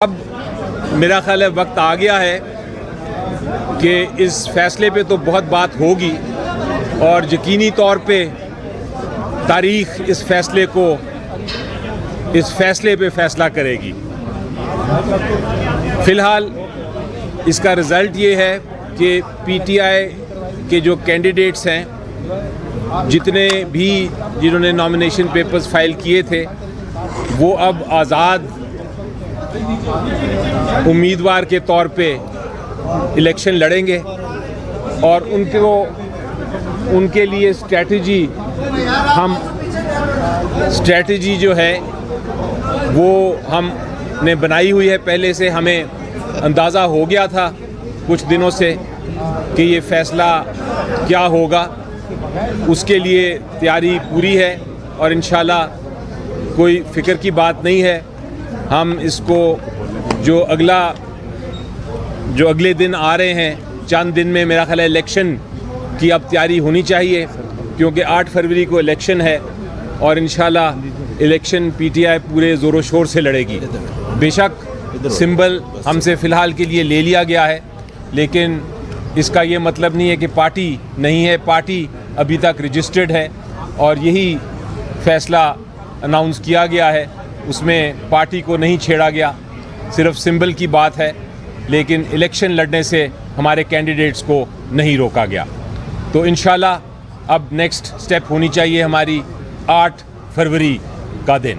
अब मेरा ख्याल है वक्त आ गया है कि इस फैसले पे तो बहुत बात होगी और यकीनी तौर पे तारीख इस फैसले पे फैसला करेगी। फ़िलहाल इसका रिज़ल्ट ये है कि पीटीआई के जो कैंडिडेट्स हैं, जिन्होंने नॉमिनेशन पेपर्स फाइल किए थे, वो अब आज़ाद उम्मीदवार के तौर पे इलेक्शन लड़ेंगे और उनके लिए स्ट्रैटेजी जो है वो हमने बनाई हुई है। पहले से हमें अंदाज़ा हो गया था कुछ दिनों से कि ये फ़ैसला क्या होगा, उसके लिए तैयारी पूरी है और इंशाल्लाह कोई फ़िक्र की बात नहीं है। हम इसको जो अगले दिन आ रहे हैं, चंद दिन में मेरा ख्याल है इलेक्शन की अब तैयारी होनी चाहिए, क्योंकि 8 फरवरी को इलेक्शन है और इंशाल्लाह इलेक्शन पीटीआई पूरे ज़ोरों शोर से लड़ेगी। बेशक सिंबल हमसे फ़िलहाल के लिए ले लिया गया है, लेकिन इसका ये मतलब नहीं है कि पार्टी नहीं है। पार्टी अभी तक रजिस्टर्ड है और यही फ़ैसला अनाउंस किया गया है, उसमें पार्टी को नहीं छेड़ा गया, सिर्फ सिंबल की बात है, लेकिन इलेक्शन लड़ने से हमारे कैंडिडेट्स को नहीं रोका गया। तो इंशाल्लाह अब नेक्स्ट स्टेप होनी चाहिए हमारी 8 फरवरी का दिन,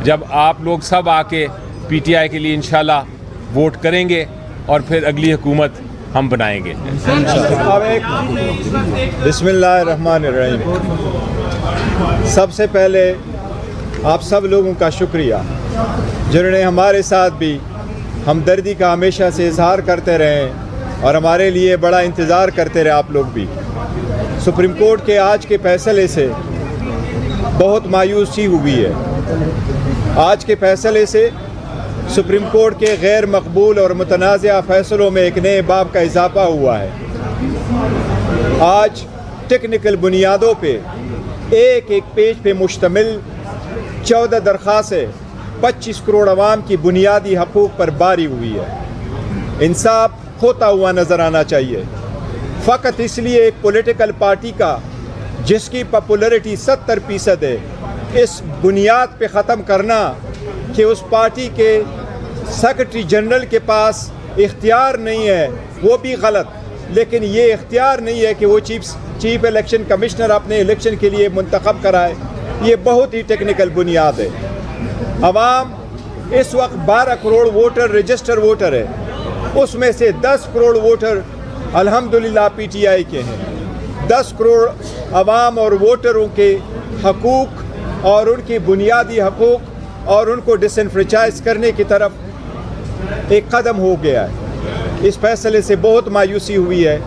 जब आप लोग सब आके पीटीआई के लिए इंशाल्लाह वोट करेंगे और फिर अगली हुकूमत हम बनाएंगे। बिस्मिल्लाहिर्रहमानिर्रहीम। सबसे पहले आप सब लोगों का शुक्रिया, जिन्होंने हमारे साथ भी हमदर्दी का हमेशा से इजहार करते रहे और हमारे लिए बड़ा इंतज़ार करते रहे। आप लोग भी सुप्रीम कोर्ट के आज के फैसले से बहुत मायूसी हुई है। आज के फैसले से सुप्रीम कोर्ट के गैर मकबूल और मुतनाज़ा फ़ैसलों में एक नए बाब का इजाफा हुआ है। आज टेक्निकल बुनियादों पे एक पेज पे मुश्तमिल 14 दरख्वास्तें 25 करोड़ अवाम की बुनियादी हकूक़ पर बारी हुई है। इंसाफ खोता हुआ नज़र आना चाहिए। फ़कत इसलिए एक पॉलिटिकल पार्टी का जिसकी पॉपुलैरिटी 70% है, इस बुनियाद पे ख़त्म करना कि उस पार्टी के सेक्रेटरी जनरल के पास इख्तियार नहीं है, वो भी गलत। लेकिन ये इख्तियार नहीं है कि वो चीफ इलेक्शन कमिश्नर अपने इलेक्शन के लिए मुंतखब कराए। ये बहुत ही टेक्निकल बुनियाद है। अवाम इस वक्त 12 करोड़ वोटर रजिस्टर वोटर है, उसमें से 10 करोड़ वोटर अल्हम्दुलिल्लाह पीटीआई के हैं। 10 करोड़ अवाम और वोटरों के हकूक़ और उनकी बुनियादी हकूक़ और उनको डिसएनफ्रेंचाइज करने की तरफ एक कदम हो गया है। इस फैसले से बहुत मायूसी हुई है।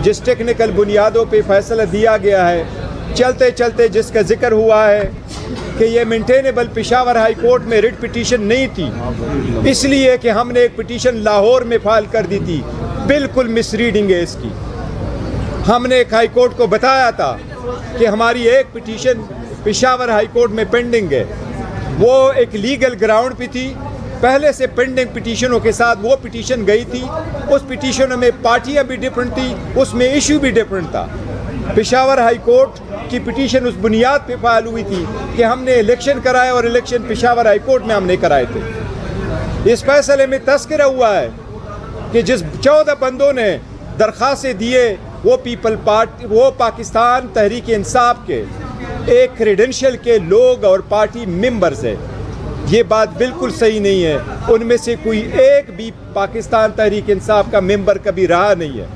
जिस टेक्निकल बुनियादों पे फैसला दिया गया है, चलते चलते जिसका जिक्र हुआ है कि ये मेंटेनेबल पेशावर हाई कोर्ट में रिट पिटीशन नहीं थी, इसलिए कि हमने एक पिटीशन लाहौर में फाइल कर दी थी। बिल्कुल मिसरीडिंग है इसकी। हमने एक हाई कोर्ट को बताया था कि हमारी एक पिटीशन पेशावर हाई कोर्ट में पेंडिंग है। वो एक लीगल ग्राउंड पे थी, पहले से पेंडिंग पिटीशनों के साथ वो पिटीशन गई थी। उस पिटीशन में पार्टियां भी डिफरेंट थी, उसमें इशू भी डिफरेंट था। पेशावर हाई कोर्ट की पिटीशन उस बुनियाद पे फाइल हुई थी कि हमने इलेक्शन कराए और इलेक्शन पेशावर हाई कोर्ट में हमने कराए थे। इस फैसले में तस्करा हुआ है कि जिस 14 बंदों ने दरख्वास्तें दिए वो पाकिस्तान तहरीक इंसाफ के एक क्रेडेंशियल के लोग और पार्टी मेंबर्स है। ये बात बिल्कुल सही नहीं है। उनमें से कोई एक भी पाकिस्तान तहरीक इंसाफ का मेंबर कभी रहा नहीं है,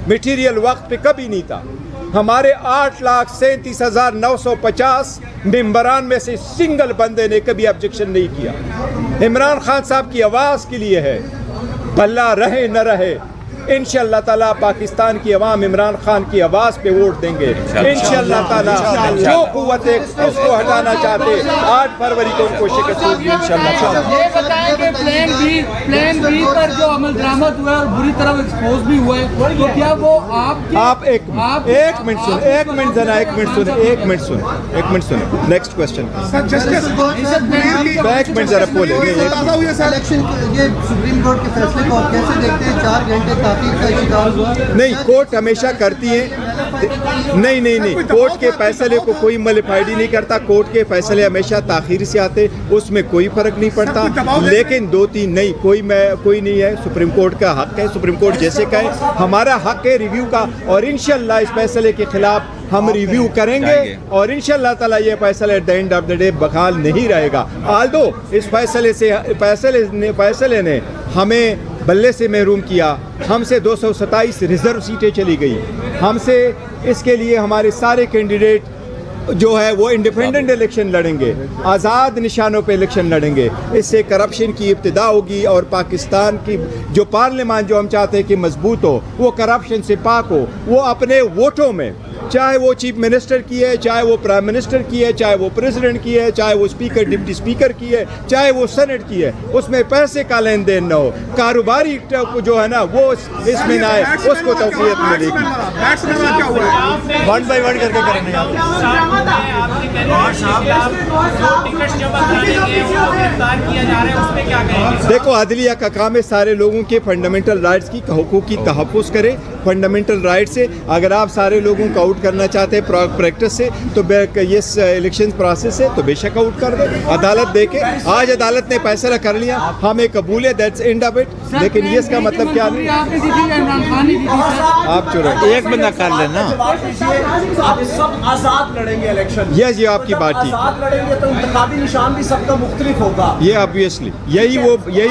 मटीरियल वक्त पे कभी नहीं था। हमारे 8,37,950 मेंबरान में से सिंगल बंदे ने कभी ऑब्जेक्शन नहीं किया। इमरान खान साहब की आवाज़ के लिए है, भला रहे न रहे, इंशाअल्लाह ताला पाकिस्तान की अवाम इमरान खान की आवाज़ पे वोट देंगे इंशाअल्लाह ताला। जो कुव्वत उसको हटाना चाहते 8 फरवरी को उनको शिकस्त होगी इंशाअल्लाह ताला। ये बताएं कि प्लान बी पर जो अमल दरामद हुआ है और बुरी तरह एक्सपोज भी हुआ है, तो क्या वो आप एक मिनट सुन नेक्स्ट क्वेश्चन एक मिनट जरा बोले। ये सुप्रीम कोर्ट के फैसले को आप कैसे देखते हैं? 4 घंटे ताख़ीर का शिकार हुआ। नहीं, कोर्ट हमेशा करती है। नहीं, कोर्ट के फैसले को कोई मलिफाइड नहीं करता। कोर्ट के फैसले हमेशा ताख़ीर से आते, उसमें कोई फ़र्क नहीं पड़ता। लेकिन 2-3 नहीं, कोई नहीं है। सुप्रीम कोर्ट का हक है, सुप्रीम कोर्ट जैसे कहे हमारा हक है रिव्यू का, और इंशाअल्लाह इस फैसले के खिलाफ हम रिव्यू करेंगे और इंशाअल्लाह ताला ये फैसला at the end of the day बहाल नहीं रहेगा। आल्दो इस फैसले ने हमें बल्ले से महरूम किया, हमसे 227 रिजर्व सीटें चली गई हमसे। इसके लिए हमारे सारे कैंडिडेट जो है वो इंडिपेंडेंट इलेक्शन लड़ेंगे, आज़ाद निशानों पे इलेक्शन लड़ेंगे। इससे करप्शन की इब्तिदा होगी और पाकिस्तान की जो पार्लियामान जो हम चाहते हैं कि मजबूत हो, वो करप्शन से पाक हो। वो अपने वोटों में, चाहे वो चीफ मिनिस्टर की है, चाहे वो प्राइम मिनिस्टर की है, चाहे वो प्रेसिडेंट की है, चाहे वो स्पीकर डिप्टी स्पीकर की है, चाहे वो सेनेट की है, उसमें पैसे का लेन देन न हो। कारोबारी जो है ना वो इसमें ना आए, उसको तौफीक मिलेगी। 1 by 1 करके करेंगे। देखो, अदलिया का काम है सारे लोगों के फंडामेंटल राइट्स की हुकूक की तहफ़्फ़ुज़ करे। फंडामेंटल राइट से अगर आप सारे लोगों को आउट करना चाहते हैं प्रैक्टिस से, तो ये इलेक्शन प्रोसेस से तो बेशक आउट कर दे। अदालत देखे, आज अदालत ने फैसला कर लिया, हमें कबूल है, दैट्स एंड ऑफ इट। लेकिन ये इसका मतलब क्या नहीं, आप चुरा एक बंदा कर लेना। आप सब आजाद लड़ेंगे इलेक्शन। ये आपकी बात ठीक है। आजाद लड़ेंगे तो इंतखाबी निशान भी सबका मुख्तलिफ होगा। ये ऑब्वियसली यही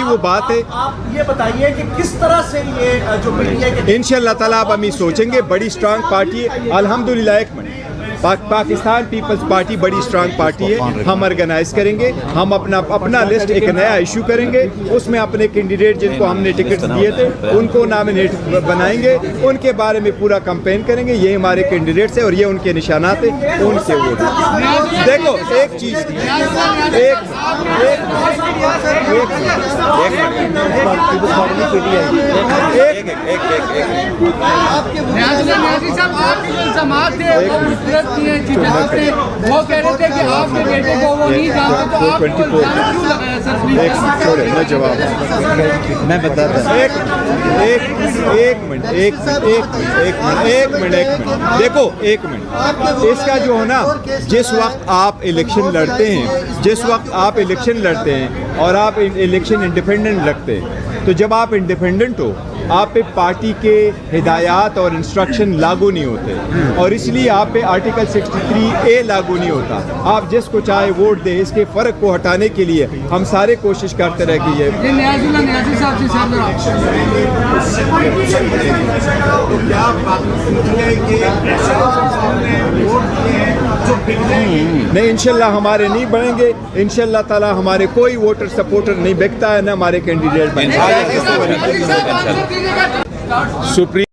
वो बात है। आप ये बताइए कि किस तरह से ये जो मीडिया के इंशाअल्लाह ताला अब हम ये सोचेंगे। बड़ी स्ट्रांग पार्टी है अल्हम्दुलिल्लाह। एक मिनट, पाकिस्तान पीपल्स पार्टी बबड़ी स्ट्रांग पार्टी है। हम ऑर्गेनाइज करेंगे, हम अपना लिस्ट एक नया इशू करेंगे, उसमें अपने कैंडिडेट जिनको हमने टिकट दिए थे उनको नॉमिनेट बनाएंगे, उनके बारे में पूरा कैंपेन करेंगे। ये हमारे कैंडिडेट्स हैं और ये उनके निशानात हैं, उनसे वोट। देखो एक चीज़, वो कह रहे थे कि आपके बेटे को वो नहीं जानते, तो आप मैं जवाब मैं बताता एक मिनट देखो, एक मिनट। इसका जो है ना, जिस वक्त आप इलेक्शन लड़ते हैं और आप इलेक्शन इंडिपेंडेंट लगते हैं, तो जब आप इंडिपेंडेंट हो आप पे पार्टी के हिदायत और इंस्ट्रक्शन लागू नहीं होते, और इसलिए आप पे आर्टिकल 63A लागू नहीं होता। आप जिसको चाहे वोट दे, इसके फ़र्क को हटाने के लिए हम सारे कोशिश करते रहे कि ये नहीं, इंशाल्लाह हमारे नहीं बढ़ेंगे। इंशाल्लाह ताला हमारे कोई वोटर सपोर्टर नहीं बिकता है, ना हमारे कैंडिडेट बनेंगे। सुप्रीम